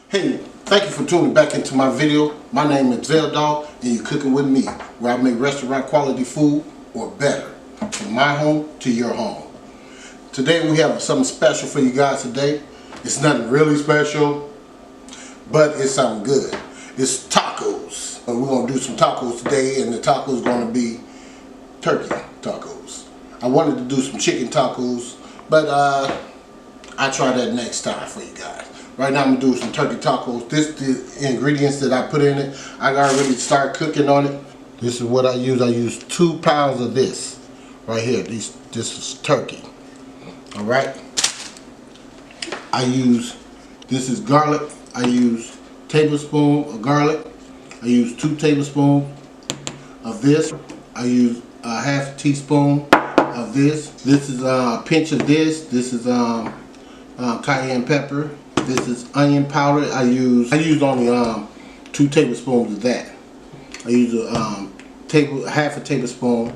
Hey, thank you for tuning back into my video. My name is Zell Dog, and you're cooking with me, where I make restaurant quality food or better, from my home to your home. Today we have something special for you guys today. It's nothing really special, but it's something good. It's tacos. We're going to do some tacos today, and the tacos going to be turkey tacos. I wanted to do some chicken tacos, but I'll try that next time for you guys. Right now I'm going to do some turkey tacos. This is the ingredients that I put in it. I already started cooking on it. This is what I use. I use 2 pounds of this right here. This is turkey. Alright. This is garlic. I use a tablespoon of garlic. I use 2 tablespoons of this. I use a half teaspoon of this. This is a pinch of this. This is cayenne pepper. This is onion powder. I used only 2 tablespoons of that. I use half a tablespoon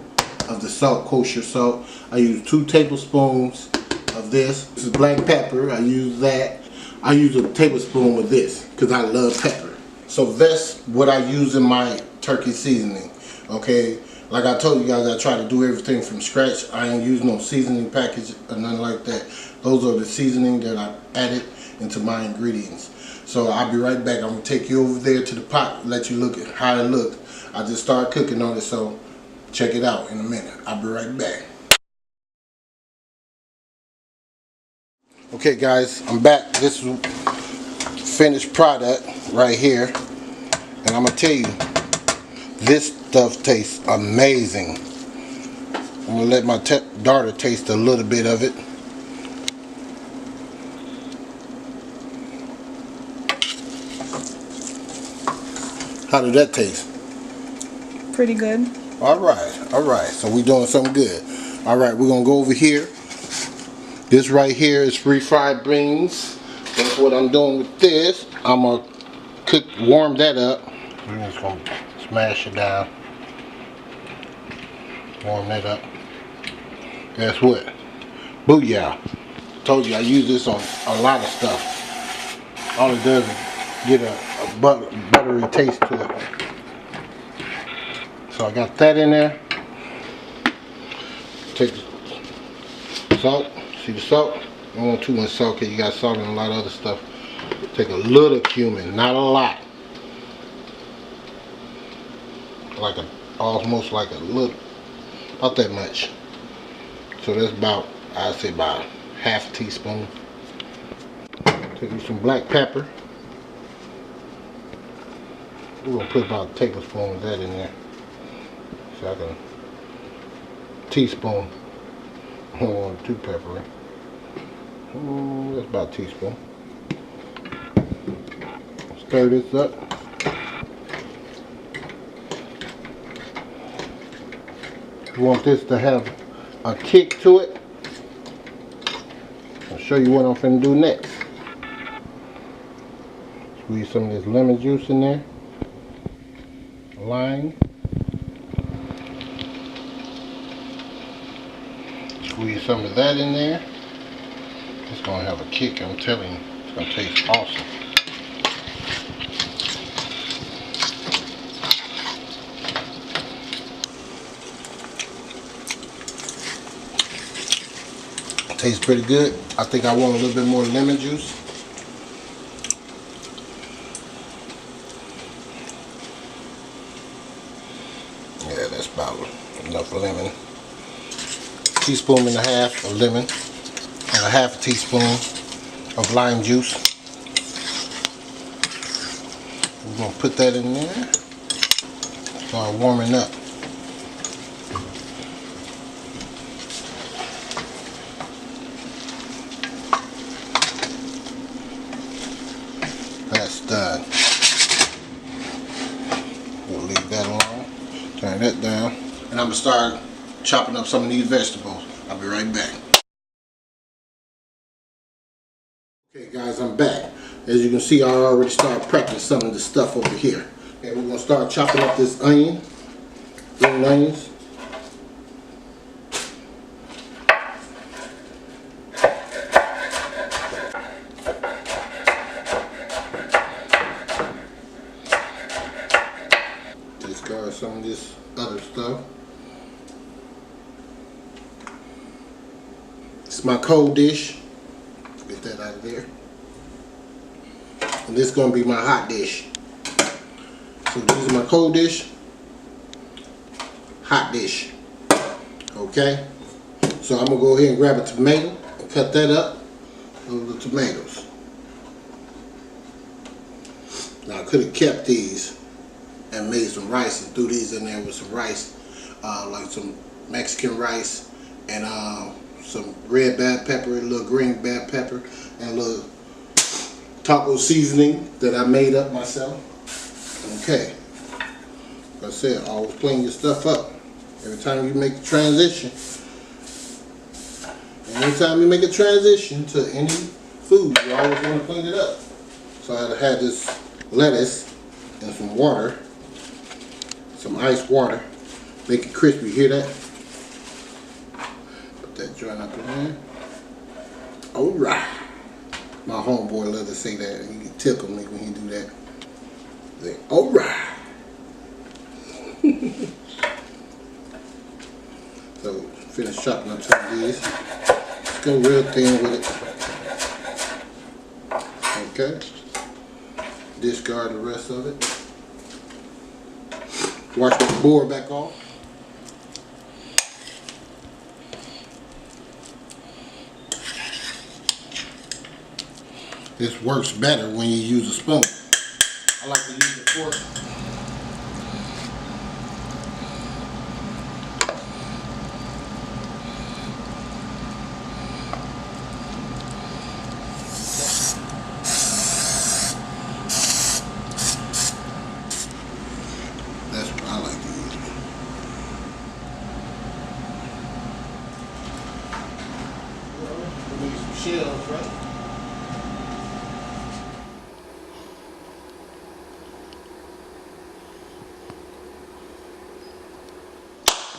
of the salt, kosher salt. I use 2 tablespoons of this. This is black pepper. I use that. I use a tablespoon of this because I love pepper. So that's what I use in my turkey seasoning. Okay, like I told you guys, I try to do everything from scratch. I ain't use no seasoning package or nothing like that. Those are the seasoning that I added into my ingredients. So I'll be right back. I'm gonna take you over there to the pot, let you look at how it looked. I just started cooking on it, so check it out in a minute. I'll be right back. Okay guys, I'm back. This is finished product right here, and I'm gonna tell you, this stuff tastes amazing. I'm gonna let my daughter taste a little bit of it. How did that taste? Pretty good. Alright. So we're doing something good. Alright, we're gonna go over here. This right here is refried beans. That's what I'm doing with this. I'm gonna warm that up. We're just gonna smash it down. Warm that up. Guess what? Booyah. Told you I use this on a lot of stuff. All it does is get a buttery taste to it. So I got that in there. Take the salt. See the salt? I don't want too much salt because you got salt and a lot of other stuff. Take a little cumin, not a lot. Almost like a little, about that much. So that's about, I'd say about half a teaspoon. Take you some black pepper. We're gonna put about a tablespoon of that in there. So I can, teaspoon. I don't want too peppery. That's about a teaspoon. Stir this up. You want this to have a kick to it. I'll show you what I'm finna do next. Squeeze some of this lemon juice in there. Lime. Squeeze some of that in there. It's gonna have a kick, I'm telling you. It's gonna taste awesome. Tastes pretty good. I think I want a little bit more lemon juice. Yeah, that's about enough lemon. Teaspoon and a half of lemon and a half a teaspoon of lime juice. We're gonna put that in there. Start warming up. That's done. We'll leave that alone. Turn that down. And I'm gonna start chopping up some of these vegetables. I'll be right back. Okay guys, I'm back. As you can see, I already started prepping some of the stuff over here. Okay, we're gonna start chopping up this onion. Green onions. got some of this other stuff. It's my cold dish. Get that out of there. And this is going to be my hot dish. So this is my cold dish, hot dish. Okay? So I'm going to go ahead and grab a tomato and cut that up. Those are the tomatoes. Now I could have kept these and made some rice and threw these in there with some rice, like some Mexican rice and some red bell pepper, a little green bell pepper, and a little taco seasoning that I made up myself. Okay. Like I said, always clean your stuff up. Every time you make the transition. Anytime you make a transition to any food, you always want to clean it up. So I had this lettuce and some water, some ice water, make it crispy. Hear that? Put that joint up in there. Alright. My homeboy loves to say that. He tickle me when he do that. Say, alright. So finish chopping up some of these. Just go real thin with it. Okay. Discard the rest of it. Wash the board back off. This works better when you use a spoon. I like to use a fork. That's what I like to use. We need some shells, right?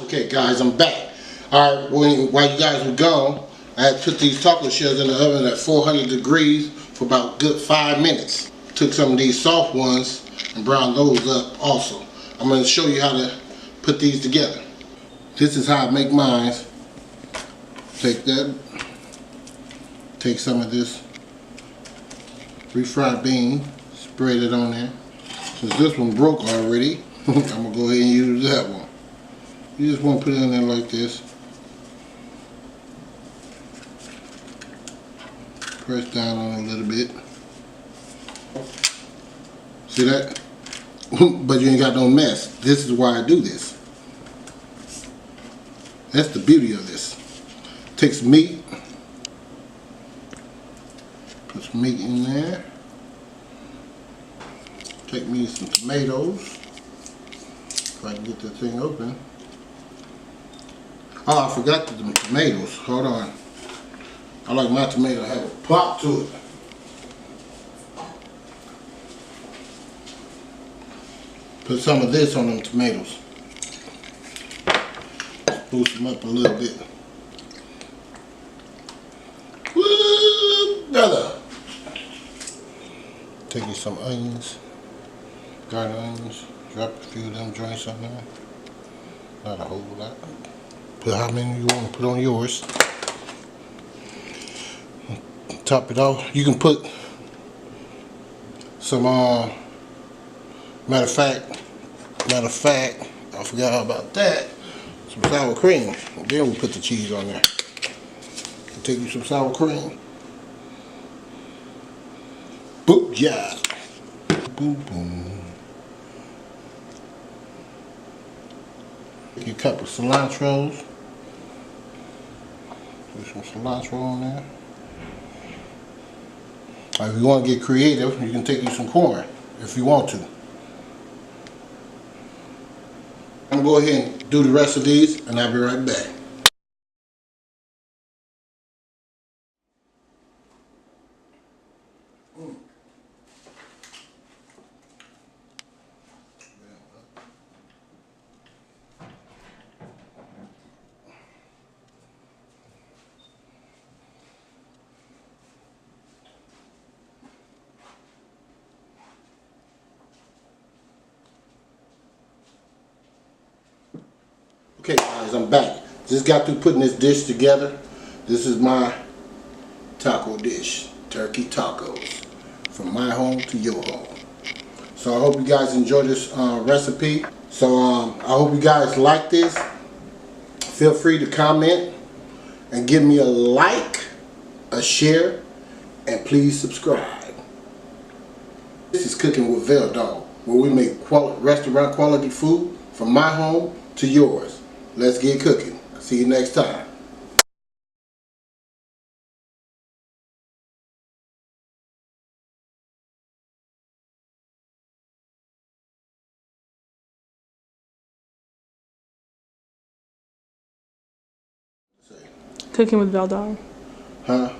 Okay guys, I'm back. Alright, while you guys were gone, I had put these taco shells in the oven at 400 degrees for about good 5 minutes. Took some of these soft ones and browned those up also. I'm going to show you how to put these together. This is how I make mine. Take that, take some of this refried bean, spread it on there. Since this one broke already, I'm going to go ahead and use that one. You just want to put it in there like this. Press down on it a little bit. See that? But you ain't got no mess. This is why I do this. That's the beauty of this. Take some meat. Put some meat in there. Take me some tomatoes. If I can get this thing open. Oh, I forgot the tomatoes. Hold on. I like my tomato to have a pop to it. Put some of this on them tomatoes. Boost them up a little bit. Woo, brother. Take you some onions. Garden onions. Drop a few of them joints on there. Not a whole lot. Put how many you want to put on yours. Top it off. You can put some matter of fact, I forgot all about that. Some sour cream. Then we'll put the cheese on there. Take you some sour cream. Boop, yeah. Boom, boom. Take a couple of cilantros. Put some cilantro on there. If you want to get creative, you can take you some corn if you want to. I'm going to go ahead and do the rest of these and I'll be right back. Okay guys, I'm back. Just got through putting this dish together. This is my taco dish. Turkey tacos. From my home to your home. So I hope you guys enjoy this recipe. So I hope you guys like this. Feel free to comment and give me a like, a share, and please subscribe. This is Cooking with Veldog, where we make restaurant quality food from my home to yours. Let's get cooking. See you next time. Cooking with Veldog. Huh?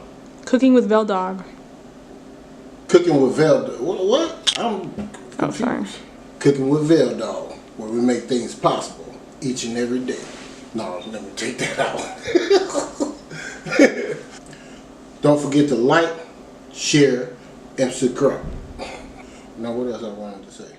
Cooking with Veldog. Cooking with Veldog. What? I'm confused. Oh, sorry. Cooking with Veldog, where we make things possible each and every day. No, let me take that out. Don't forget to like, share, and subscribe. Now, what else I wanted to say?